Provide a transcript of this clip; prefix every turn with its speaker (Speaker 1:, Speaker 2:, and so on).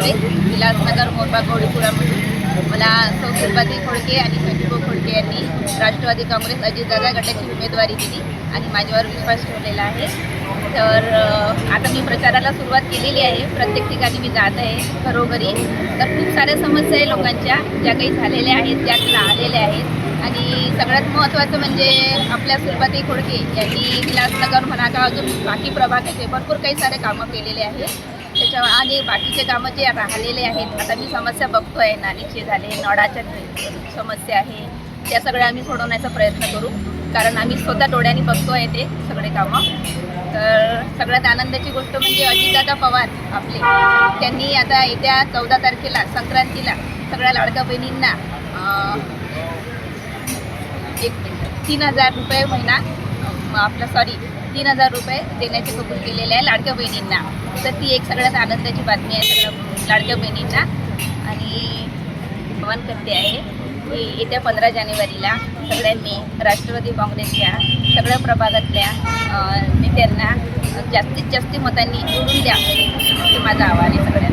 Speaker 1: काँग्रेस, विलासनगर मोरबा गौरीपुरामधून मला सौ सुरभाताई खोडके आणि संजीव खोडके यांनी राष्ट्रवादी काँग्रेस अजितदादा गटाची उमेदवारी दिली आणि माझ्यावर विश्वास ठेवलेला आहे. तर आता मी प्रचाराला सुरुवात केलेली आहे. प्रत्येक ठिकाणी मी जात आहे, घरोघरी. तर खूप साऱ्या समस्या आहे लोकांच्या, ज्या काही झालेल्या आहेत, ज्या राहिलेल्या आहेत. आणि सगळ्यात महत्त्वाचं म्हणजे आपल्या सुरभाताई खोडके यांनी विलासनगर म्हणा का अजून बाकी प्रभागाचे भरपूर काही सारे कामं केलेले आहेत. त्याच्यावर आणि बाकीचे कामं जे राहिलेले आहेत, आता मी समस्या बघतो आहे, नालीचे झाले, नळाच्या समस्या आहे, त्या सगळ्या आम्ही सोडवण्याचा प्रयत्न करू. कारण आम्ही स्वतः डोळ्यांनी बघतो आहे ते सगळे कामं. तर सगळ्यात आनंदाची गोष्ट म्हणजे अजितदादा पवार आपले, त्यांनी आता येत्या 14 तारखेला संक्रांतीला सगळ्या लाडक्या बहिणींना 3,000 रुपये महिना 3,000 रुपये देण्याचे कबूल केलेले आहे लाडक्या बहिणींना. तर ती एक सगळ्यात आनंदाची बातमी आहे सगळ्या लाडक्या बहिणींना. आणि आवाहन करते आहे की येत्या 15 जानेवारीला सगळ्यांनी राष्ट्रवादी काँग्रेसच्या सगळ्या प्रभागातल्या नेत्यांना जास्तीत जास्त मतांनी निवडून द्या, हे माझं आव्हान आहे सगळ्यांना.